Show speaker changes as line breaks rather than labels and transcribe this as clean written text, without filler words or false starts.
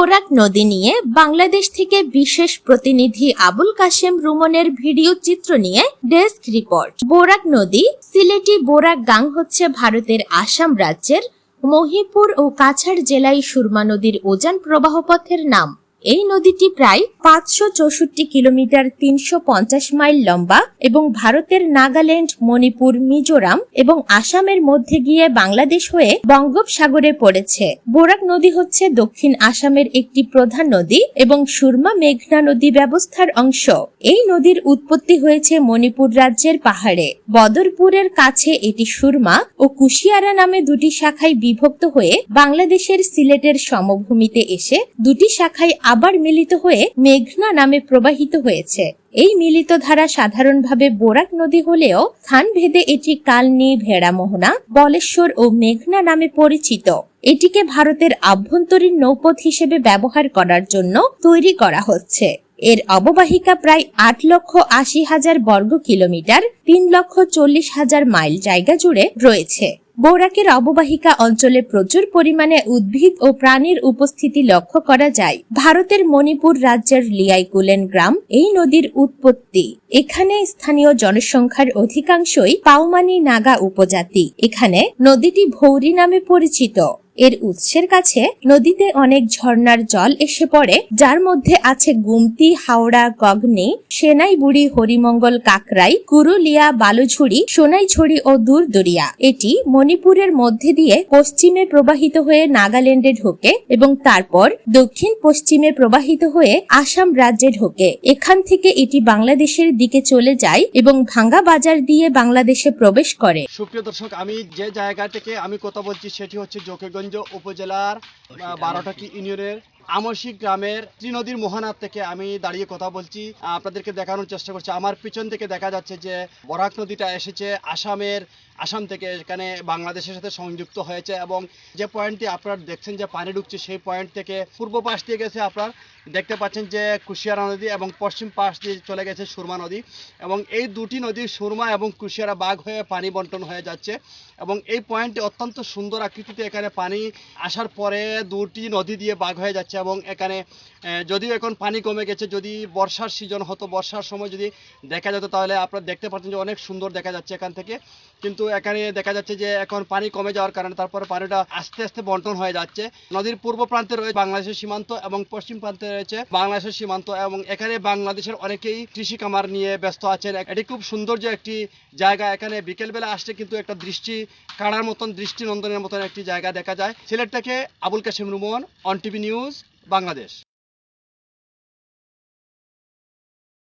বোরাক নদী নিয়ে বাংলাদেশ থেকে বিশেষ প্রতিনিধি আবুল কাশেম রুমনের ভিডিও চিত্র নিয়ে ডেস্ক রিপোর্ট। বোরাক নদী সিলেটি বোরাক গাং হচ্ছে ভারতের আসাম রাজ্যের মহীপুর ও কাছাড় জেলায় সুরমা নদীর উজান প্রবাহপথের নাম। এই নদীটি প্রায় 564 কিলোমিটার 350 মাইল লম্বা এবং ভারতের নাগাল্যান্ড, মণিপুর, মিজোরাম এবং আসামের মধ্যে গিয়ে বাংলাদেশ হয়ে বঙ্গোপসাগরে পড়েছে। বোরাক নদী হচ্ছে দক্ষিণ আসামের একটি প্রধান নদী এবং সুরমা মেঘনা নদী ব্যবস্থার অংশ। এই নদীর উৎপত্তি হয়েছে মণিপুর রাজ্যের পাহাড়ে। বদরপুরের কাছে এটি সুরমা ও কুশিয়ারা নামে দুটি শাখায় বিভক্ত হয়ে বাংলাদেশের সিলেটের সমভূমিতে এসে দুটি শাখায় আবার মিলিত হয়ে মেঘনা নামে প্রবাহিত হয়েছে। এই মিলিত ধারা সাধারণভাবে বোরাক নদী হলেও স্থানভেদে এটি কালনী, ভেড়ামোহনা, বলেশ্বর ও মেঘনা নামে পরিচিত। এটিকে ভারতের আভ্যন্তরীণ নৌপথ হিসেবে ব্যবহার করার জন্য তৈরি করা হচ্ছে। এর অববাহিকা প্রায় 8,80,000 বর্গ কিলোমিটার, 3,40,000 মাইল জায়গা জুড়ে রয়েছে। বোরাকের অববাহিকা অঞ্চলে প্রচুর পরিমাণে উদ্ভিদ ও প্রাণীর উপস্থিতি লক্ষ্য করা যায়। ভারতের মণিপুর রাজ্যের লিয়াইকুলেন গ্রাম এই নদীর উৎপত্তি। এখানে স্থানীয় জনসংখ্যার অধিকাংশই পাউমানি নাগা উপজাতি। এখানে নদীটি ভৌরি নামে পরিচিত। এর উৎসের কাছে নদীতে অনেক ঝর্ণার জল এসে পড়ে, যার মধ্যে আছে গুমতি, হাওড়া, গগনি, সেনাইবুড়ি, হরিমঙ্গল, কাকরাই, কুরুলিয়া, বালুঝুড়ি, সোনাইছড়ি ও দূরদরিয়া। এটি মণিপুরের মধ্যে দিয়ে পশ্চিমে প্রবাহিত হয়ে নাগাল্যান্ডে ঢোকে এবং তারপর দক্ষিণ পশ্চিমে প্রবাহিত হয়ে আসাম রাজ্যে ঢোকে। এখান থেকে এটি বাংলাদেশের দিকে চলে যায় এবং ভাঙ্গা বাজার দিয়ে বাংলাদেশে প্রবেশ করে।
সুপ্রিয় দর্শক, আমি যে জায়গা থেকে আমি কথা বলছি সেটি হচ্ছে জকিগঞ্জ উপজেলার 12টি ইউনিয়নের আমসি গ্রামের ত্রিনদীর মোহনার থেকে আমি দাঁড়িয়ে কথা বলছি। আপনাদেরকে দেখানোর চেষ্টা করছি। আমার পিছন থেকে দেখা যাচ্ছে যে বরাক নদীটা এসেছে আসাম থেকে এখানে বাংলাদেশের সাথে সংযুক্ত হয়েছে এবং যে পয়েন্টটি আপনারা দেখছেন যে পানি ঢুকছে সেই পয়েন্ট থেকে পূর্ব পাশ দিয়ে গেছে আপনার দেখতে পাচ্ছেন যে কুশিয়ারা নদী এবং পশ্চিম পাশ দিয়ে চলে গেছে সুরমা নদী এবং এই দুটি নদী সুরমা এবং কুশিয়ারা বাগ হয়ে পানি বন্টন হয়ে যাচ্ছে এবং এই পয়েন্টটি অত্যন্ত সুন্দর আকৃতিতে এখানে পানি আসার পরে দুটি নদী দিয়ে বাগ হয়ে যাচ্ছে এবং এখানে যদিও এখন পানি কমে গেছে, যদি বর্ষার সিজন হতো, বর্ষার সময় যদি দেখা যেত তাহলে আপনারা দেখতে পাচ্ছেন যে অনেক সুন্দর দেখা যাচ্ছে এখান থেকে, কিন্তু এখানে দেখা যাচ্ছে যে এখন পানি কমে যাওয়ার কারণে তারপরে পানিটা আস্তে আস্তে বন্টন হয়ে যাচ্ছে। নদীর পূর্ব প্রান্তে রয়েছে বাংলাদেশের সীমান্ত এবং পশ্চিম প্রান্তে রয়েছে বাংলাদেশের সীমান্ত এবং এখানে বাংলাদেশের অনেকেই কৃষি কামার নিয়ে ব্যস্ত আছেন। এটি খুব সৌন্দর্য একটি জায়গা। এখানে বিকেলবেলা আসলে কিন্তু একটা দৃষ্টি কাড়ার মতন, দৃষ্টি নন্দনের মতন একটি জায়গা দেখা যায়। সিলেট থেকে Abul Kashem Rumon, on TV news, Bangladesh.